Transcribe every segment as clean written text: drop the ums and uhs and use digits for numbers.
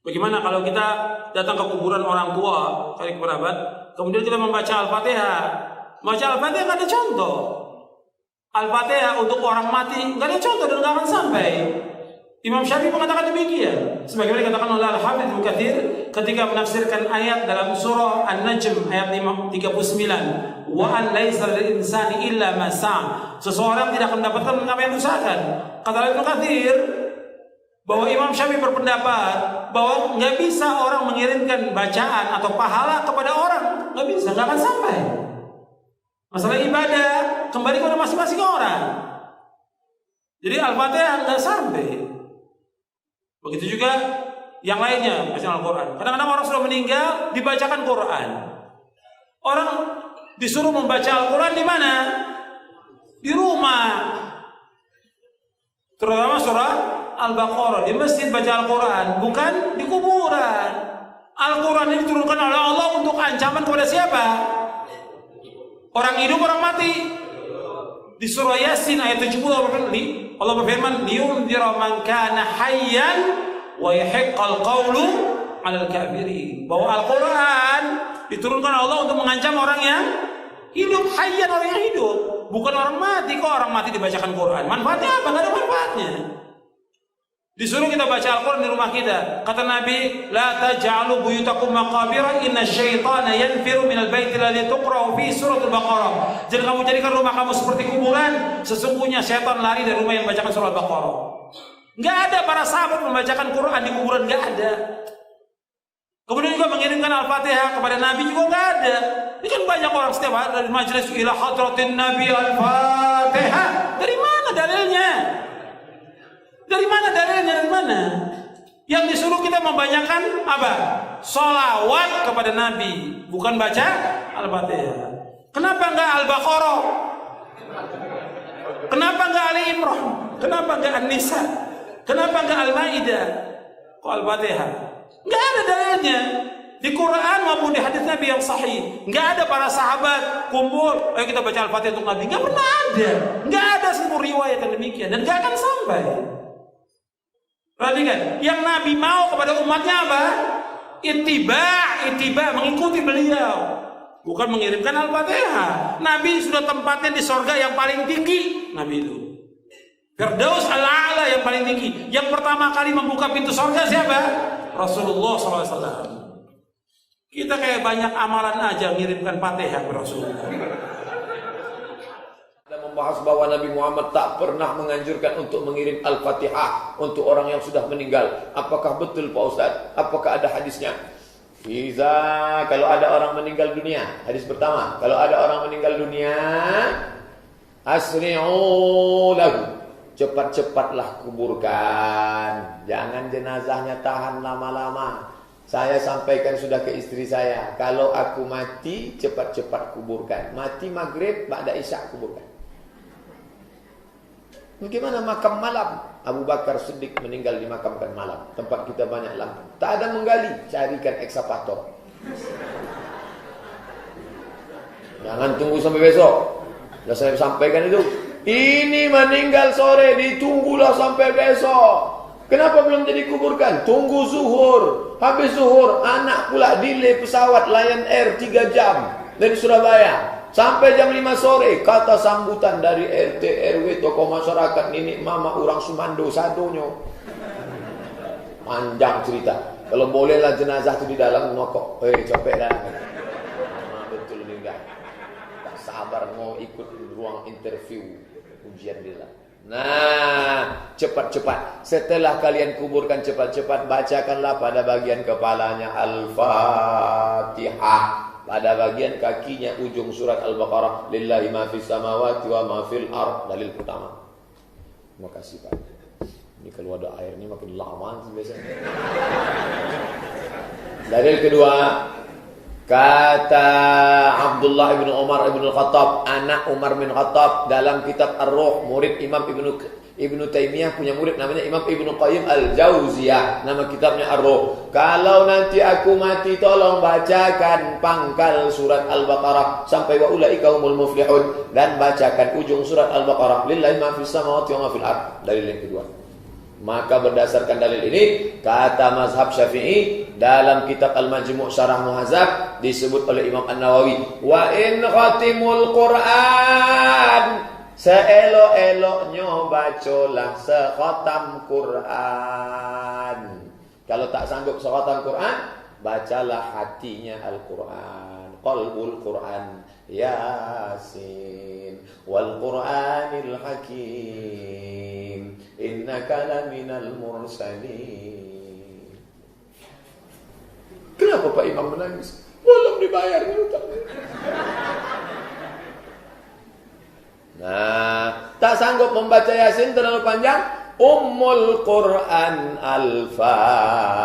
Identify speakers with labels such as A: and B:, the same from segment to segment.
A: Bagaimana kalau kita datang ke kuburan orang tua, kali kerabat, kemudian kita membaca Al-Fatihah? Baca Al-Fatihah nggak ada contoh. Al-Fatihah untuk orang mati nggak ada contoh dan nggak akan sampai. Imam Syafi'i mengatakan demikian. Sebagaimana dikatakan oleh Al-Hafidz Ibnu Katsir ketika menafsirkan ayat dalam surah An-Najm ayat 39, wa an laisa lil insani illa ma sa'a. Seseorang tidak akan mendapatkan apa yang diusahakan. Kata Ibnu Katsir bahwa Imam Syafi'i berpendapat bahwa nggak bisa orang mengirimkan bacaan atau pahala kepada orang, nggak bisa, nggak akan sampai. Masalah ibadah kembali kepada masing-masing orang. Jadi Al-Fatihah nggak sampai. Begitu juga yang lainnya, bacaan Al-Quran. Kadang-kadang orang sudah meninggal dibacakan Quran. Orang disuruh membaca Al-Quran di mana? Di rumah. Terutama surah Al-Baqarah, di masjid baca Al-Quran, bukan di kuburan. Al-Quran ini diturunkan oleh Allah untuk ancaman kepada siapa? Orang hidup, orang mati. Di surah Yasin ayat 70 Allah berfirman, liyunzira man kana hayyan wa yahiqqal qawlu 'alal kafirin. Bahwa Al-Quran diturunkan Allah untuk mengancam orang yang hidup, hayyan, orang yang hidup, bukan orang mati. Kok orang mati dibacakan Quran? Manfaatnya apa? Enggak ada manfaatnya. Disuruh kita baca Al-Quran di rumah kita. Kata Nabi, la taj'alu buyutakum maqabira inna syaitana yanfiru minal baiti alladhi tuqra'u fi suratul Baqarah. Jangan kamu jadikan rumah kamu seperti kuburan. Sesungguhnya syaitan lari dari rumah yang membacakan surah Al-Baqarah. Enggak ada para sahabat membacakan Quran di kuburan, enggak ada. Kemudian juga mengirimkan Al-Fatihah kepada Nabi juga enggak ada. Ini kan banyak orang setiap hari dari majelis ila hadratin Nabi Al-Fatihah. Dari mana dalilnya? Dari mana dalilnya? Dari mana? Yang disuruh kita membanyakan apa? Sholawat kepada Nabi, bukan baca Al-Fatihah. Kenapa enggak Al-Baqarah? Kenapa enggak Ali Imran? Kenapa enggak An-Nisa? Kenapa enggak Al-Maidah? Kok Al-Fatihah? Enggak ada dalilnya. Di Quran maupun di hadis Nabi yang sahih, enggak ada para sahabat kumpul, ayo kita baca Al-Fatihah untuk Nabi. Enggak pernah ada. Enggak ada sebuah riwayat yang demikian dan enggak akan sampai. Perhatikan, yang Nabi mau kepada umatnya apa? Ittiba, mengikuti beliau, bukan mengirimkan Al-Fatihah. Nabi sudah tempatnya di sorga yang paling tinggi. Nabi itu Firdaus al-A'la yang paling tinggi. Yang pertama kali membuka pintu sorga siapa? Rasulullah SAW. Kita kayak banyak amalan aja mengirimkan Fatihah ke Rasulullah.
B: Membahas bahwa Nabi Muhammad tak pernah menganjurkan untuk mengirim Al-Fatihah untuk orang yang sudah meninggal. Apakah betul Pak Ustadz? Apakah ada hadisnya? Kalau ada orang meninggal dunia, hadis pertama, kalau ada orang meninggal dunia, asri'u lahu, cepat-cepatlah kuburkan. Jangan jenazahnya tahan lama-lama. Saya sampaikan sudah ke istri saya, kalau aku mati cepat-cepat kuburkan. Mati maghrib, ba'da isya kuburkan. Bagaimana makam malam? Abu Bakar Siddiq meninggal dimakamkan malam. Tempat kita banyak lampu. Tak ada menggali, carikan ekskavator. Jangan tunggu sampai besok. Sudah saya sampaikan itu. Ini meninggal sore, ditunggulah sampai besok. Kenapa belum jadi kuburkan? Tunggu zuhur. Habis zuhur, anak pula delay pesawat Lion Air 3 jam dari Surabaya. Sampai jam 5 sore, kata sambutan dari RT, RW, tokoh masyarakat, nenek mama, orang Sumando, sadonyo. Panjang cerita. Kalau bolehlah jenazah itu di dalam nokok. Capek dah. Betul enggak. Tak sabar mau ikut ruang interview ujian dia. Nah, cepat-cepat. Setelah kalian kuburkan cepat-cepat, bacakanlah pada bagian kepalanya Al-Fatihah. Pada bagian kakinya ujung surat Al-Baqarah, lillahi ma fis samawati wa ma fil ard. Dalil pertama. Terima kasih Pak. Ini kalau ada air ini makin lama biasanya. Dalil kedua, kata Abdullah bin Umar bin Khattab, anak Umar bin Khattab, dalam kitab Ar-Ruh, murid Imam Ibnu Taimiyah punya murid namanya Imam Ibnu Qayyim Al-Jauziyah, nama kitabnya Ar-Ruh. Kalau nanti aku mati, tolong bacakan pangkal surat Al-Baqarah sampai wa ulaika humul muflihun, dan bacakan ujung surat Al-Baqarah, lillahi ma fis samawati wa ma fil ard. Dalil yang kedua. Maka berdasarkan dalil ini, kata mazhab Syafi'i dalam kitab Al-Majmu' Syarah Muhadzab disebut oleh Imam An-Nawawi, wa in khatimul Qur'an, seelok-eloknya bacalah sekhatam Quran. Kalau tak sanggup sekhatam Quran, bacalah hatinya Al-Quran, qalbul Quran, Yasin wal Qur'anil Hakim, innaka laminal mursalin. Kenapa Pak Imam menangis? Belum dibayar hutang. Nah, tak sanggup membaca Yasin terlalu panjang, Ummul Quran Al-Fatihah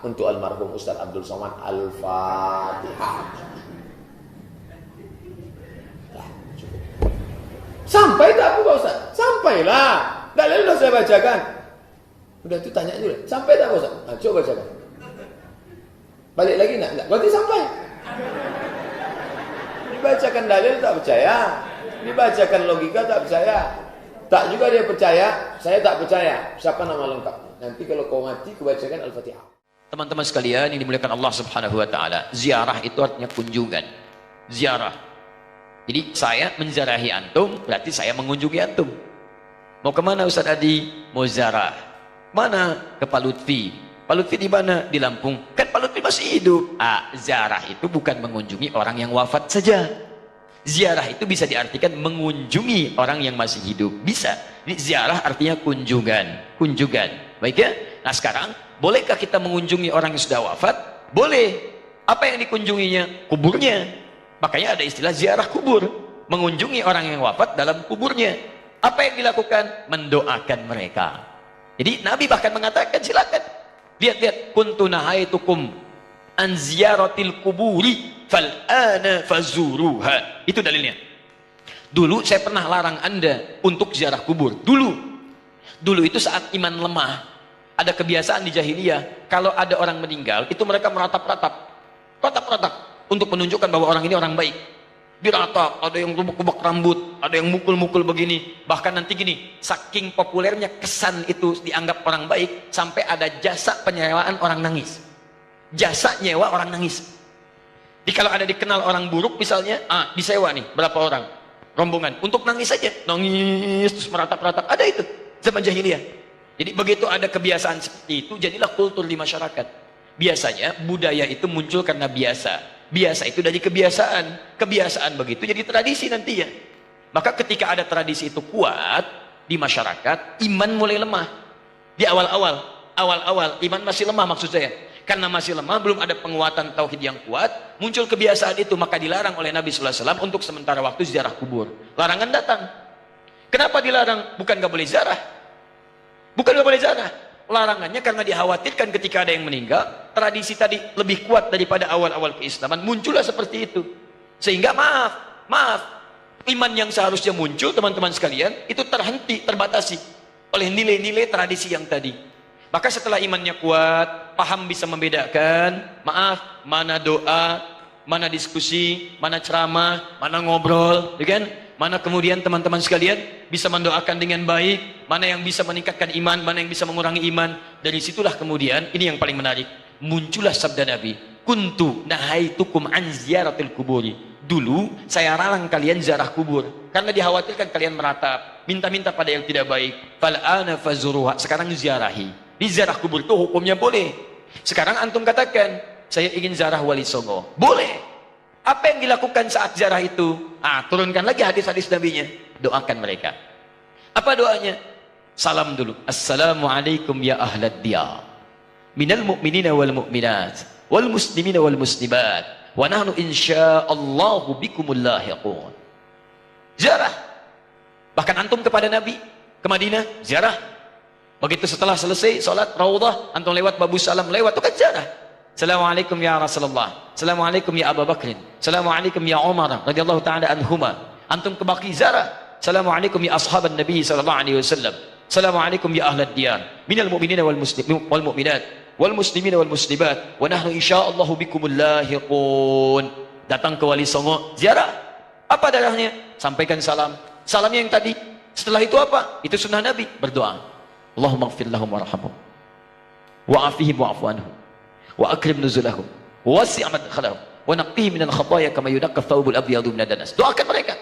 B: untuk almarhum Ustaz Abdul Somad. Al-Fatihah. Sampai tak Pak Ustaz? Sampailah. Dalil sudah saya bacakan. Udah itu tanya dulu. Sampai tak Pak Ustaz? Nah, coba bacakan. Balik lagi enggak? Berarti sampai. Dibacakan dalil tak percaya. Dibacakan logika tak percaya. Tak juga dia percaya, saya tak percaya. Siapa nama lengkap? Nanti kalau kau mati, kebacakan Al-Fatihah.
C: Teman-teman sekalian, ini dimuliakan Allah Subhanahu wa taala. Ziarah itu artinya kunjungan. Ziarah. Jadi saya menziarahi antum, berarti saya mengunjungi antum. Mau kemana Ustaz Adi? Mau ziarah. Mana? Ke Pak Lutfi. Pak Lutfi di mana? Di Lampung. Kan Pak Lutfi masih hidup. Ziarah itu bukan mengunjungi orang yang wafat saja. Ziarah itu bisa diartikan mengunjungi orang yang masih hidup. Bisa. Jadi ziarah artinya kunjungan. Kunjungan. Baik ya? Nah sekarang, bolehkah kita mengunjungi orang yang sudah wafat? Boleh. Apa yang dikunjunginya? Kuburnya. Makanya ada istilah ziarah kubur. Mengunjungi orang yang wafat dalam kuburnya. Apa yang dilakukan? Mendoakan mereka. Jadi Nabi bahkan mengatakan, silakan. Lihat-lihat. Kuntu nahaitukum an ziyaratil kuburi fal'ana fazuruha. Itu dalilnya. Dulu saya pernah larang Anda untuk ziarah kubur. Dulu itu saat iman lemah. Ada kebiasaan di jahiliyah, kalau ada orang meninggal, itu mereka meratap-ratap untuk menunjukkan bahwa orang ini orang baik. Diratap, ada yang rubuk-rubuk rambut, ada yang mukul-mukul begini. Bahkan nanti gini, saking populernya kesan itu dianggap orang baik, sampai ada jasa penyewaan orang nangis. Jasa nyewa orang nangis. Jadi kalau ada dikenal orang buruk misalnya, disewa nih berapa orang rombongan untuk nangis saja, nangis terus meratap-ratap. Ada itu zaman jahiliyah. Jadi begitu ada kebiasaan seperti itu, jadilah kultur di masyarakat. Biasanya budaya itu muncul karena biasa. Biasa itu dari kebiasaan. Kebiasaan begitu jadi tradisi nantinya. Maka ketika ada tradisi itu kuat di masyarakat, iman mulai lemah. Di awal-awal iman masih lemah maksud saya. Karena masih lemah, belum ada penguatan tauhid yang kuat, muncul kebiasaan itu, maka dilarang oleh Nabi sallallahu alaihi wasallam untuk sementara waktu ziarah kubur. Larangan datang. Kenapa dilarang? Bukan gak boleh ziarah. Bukan gak boleh ziarah. Larangannya karena dikhawatirkan ketika ada yang meninggal, tradisi tadi lebih kuat daripada awal-awal keislaman, muncullah seperti itu. Sehingga maaf, iman yang seharusnya muncul, teman-teman sekalian, itu terhenti, terbatasi oleh nilai-nilai tradisi yang tadi. Maka setelah imannya kuat, paham bisa membedakan, mana doa, mana diskusi, mana ceramah, mana ngobrol, ya kan? Mana kemudian teman-teman sekalian bisa mendoakan dengan baik, mana yang bisa meningkatkan iman, mana yang bisa mengurangi iman. Dari situlah kemudian, ini yang paling menarik, muncullah sabda Nabi, kuntu nahaitukum an ziyaratil kuburi. Dulu saya larang kalian ziarah kubur karena dikhawatirkan kalian meratap, minta-minta pada yang tidak baik. Fal'ana fazuruha. Sekarang ziarahi. Di ziarah kubur itu hukumnya boleh. Sekarang antum katakan, saya ingin ziarah Wali Songo. Boleh. Apa yang dilakukan saat ziarah itu? Turunkan lagi hadis-hadis nabinya. Doakan mereka. Apa doanya? Salam dulu. Assalamualaikum ya ahlad diyar. Minal mu'minina wal mu'minat. Wal muslimina wal muslimat. Wa nahnu insya'allahu bikumul lahiqun. Ziarah. Bahkan antum kepada Nabi. Ke Madinah, ziarah. Begitu setelah selesai sholat Raudhah, antum lewat Babu Salam, lewat itu kan ziarah. Assalamualaikum ya Rasulullah. Assalamualaikum ya Abu Bakrin. Assalamualaikum ya Umar radhiyallahu taala anhuma. Antum ke Baqi ziarah. Assalamualaikum ya ashaban Nabi sallallahu alaihi wasallam. Assalamualaikum ya ahlad diyar. Minal mu'minina wal muslimin wal mu'minat wal muslimina wal muslimat wa nahnu insyaallah bikumul lahiqun. Datang ke Wali Songo, ziarah. Apa darahnya? Sampaikan salam. Salamnya yang tadi. Setelah itu apa? Itu sunnah Nabi, berdoa. Allahumma ighfir lahum warhamhum wa'afihim wa'fu anhum wa akrim nuzulahum wasi' madkhalahum wa naqqihim minal khataaya kama yunaqqa thawbul abyadu minad danas. Doakan mereka.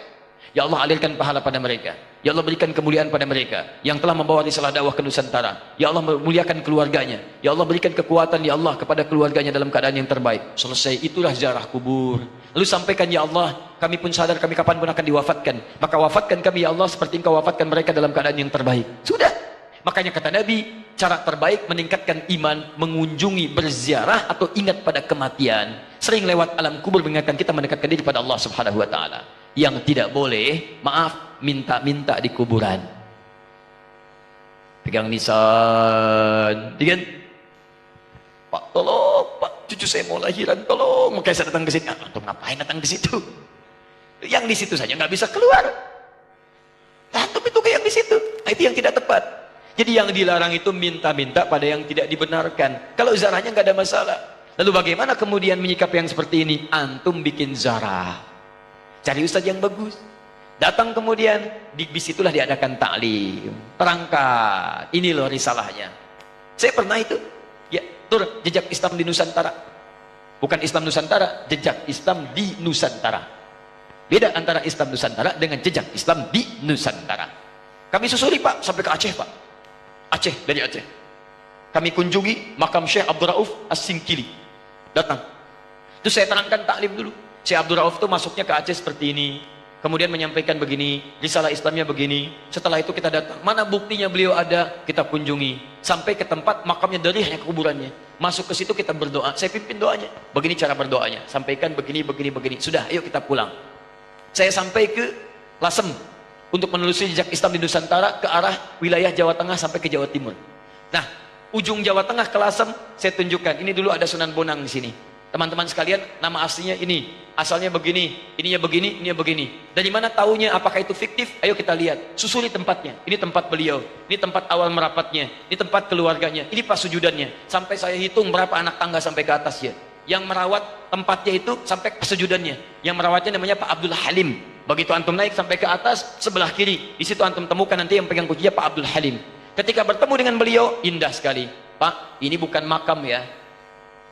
C: Ya Allah, alirkan pahala pada mereka. Ya Allah, berikan kemuliaan pada mereka yang telah membawa risalah dakwah ke Nusantara. Ya Allah, muliakan keluarganya. Ya Allah, berikan kekuatan ya Allah kepada keluarganya dalam keadaan yang terbaik. Selesai, itulah ziarah kubur. Lalu sampaikan, ya Allah, kami pun sadar kami kapan pun akan diwafatkan. Maka wafatkan kami ya Allah seperti Engkau wafatkan mereka dalam keadaan yang terbaik. Sudah. Makanya kata Nabi, cara terbaik meningkatkan iman, mengunjungi, berziarah atau ingat pada kematian. Sering lewat alam kubur mengingatkan kita mendekatkan diri pada Allah Subhanahu wa taala. Yang tidak boleh, maaf, minta-minta di kuburan. Pegang nisan, kan? Pak, tolong, Pak, cucu saya mau lahiran, tolong. Makanya saya datang ke sini. Antum ngapain datang ke situ? Yang di situ saja nggak bisa keluar. Antum itu kayak yang di situ. Nah, itu yang tidak tepat. Jadi yang dilarang itu minta-minta pada yang tidak dibenarkan. Kalau zarahnya nggak ada masalah. Lalu bagaimana kemudian menyikapi yang seperti ini? Antum bikin zarah. Cari ustaz yang bagus. Datang kemudian, di situlah diadakan taklim. Terangkan, ini loh risalahnya. Saya pernah itu, ya, tur jejak Islam di Nusantara. Bukan Islam Nusantara, jejak Islam di Nusantara. Beda antara Islam Nusantara dengan jejak Islam di Nusantara. Kami susuri Pak, sampai ke Aceh Pak. Aceh, dari Aceh. Kami kunjungi makam Syekh Abdul Rauf As-Singkili. Datang. Terus saya terangkan taklim dulu. Syekh Abdul Rauf itu masuknya ke Aceh seperti ini. Kemudian menyampaikan begini, risalah Islamnya begini. Setelah itu kita datang. Mana buktinya beliau ada? Kita kunjungi. Sampai ke tempat makamnya, darihnya, kuburannya. Masuk ke situ kita berdoa. Saya pimpin doanya. Begini cara berdoanya. Sampaikan begini, begini, begini. Sudah, ayo kita pulang. Saya sampai ke Lasem. Untuk menelusuri jejak Islam di Nusantara ke arah wilayah Jawa Tengah sampai ke Jawa Timur. Nah, ujung Jawa Tengah ke Lasem, saya tunjukkan. Ini dulu ada Sunan Bonang di sini. Teman-teman sekalian, nama aslinya ini, asalnya begini, ininya begini. Dari mana taunya? Apakah itu fiktif? Ayo kita lihat. Susuri tempatnya. Ini tempat beliau. Ini tempat awal merapatnya. Ini tempat keluarganya. Ini pas sujudannya. Sampai saya hitung berapa anak tangga sampai ke atasnya. Yang merawat tempatnya itu sampai ke sujudannya. Yang merawatnya namanya Pak Abdul Halim. Begitu antum naik sampai ke atas, sebelah kiri. Di situ antum temukan nanti yang pegang kuncinya Pak Abdul Halim. Ketika bertemu dengan beliau, indah sekali. Pak, ini bukan makam ya.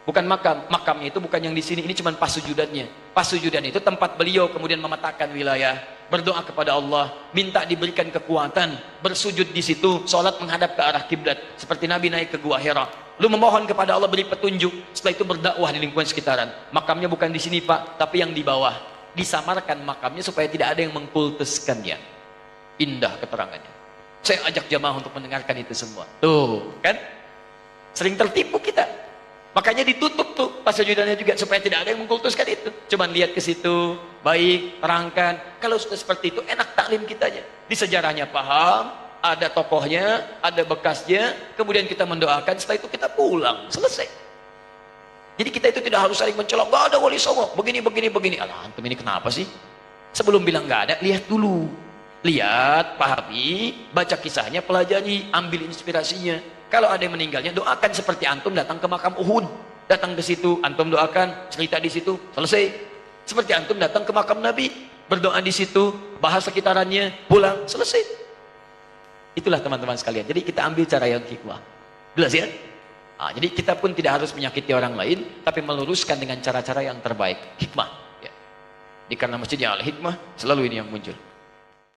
C: Bukan makam, makamnya itu bukan yang di sini, ini cuma pas sujudannya. Pas sujudan itu tempat beliau kemudian memetakan wilayah, berdoa kepada Allah, minta diberikan kekuatan, bersujud di situ, sholat menghadap ke arah kiblat, seperti Nabi naik ke Gua Hira. Lu memohon kepada Allah beri petunjuk, setelah itu berdakwah di lingkungan sekitaran. Makamnya bukan di sini Pak, tapi yang di bawah. Disamarkan makamnya supaya tidak ada yang mengkultuskannya. Indah keterangannya. Saya ajak jamaah untuk mendengarkan itu semua. Tuh, kan? Sering tertipu kita. Makanya ditutup tuh pas sujudannya juga supaya tidak ada yang mengkultuskan itu. Cuman lihat ke situ, baik, terangkan. Kalau sudah seperti itu enak taklim kitanya. Di sejarahnya paham, ada tokohnya, ada bekasnya, kemudian kita mendoakan, setelah itu kita pulang, selesai. Jadi kita itu tidak harus saling mencolok, gak ada wali songo, begini. Alah, antum ini kenapa sih? Sebelum bilang gak ada, lihat dulu. Lihat, pahami, baca kisahnya, pelajari, ambil inspirasinya. Kalau ada yang meninggalnya, doakan seperti antum datang ke makam Uhud. Datang ke situ, antum doakan, cerita di situ, selesai. Seperti antum datang ke makam Nabi, berdoa di situ, bahas sekitarannya, pulang, selesai. Itulah teman-teman sekalian. Jadi kita ambil cara yang hikmah. Jelas ya? Nah, jadi kita pun tidak harus menyakiti orang lain, tapi meluruskan dengan cara-cara yang terbaik. Hikmah. Ya. Karena masjidnya al-hikmah, selalu ini yang muncul.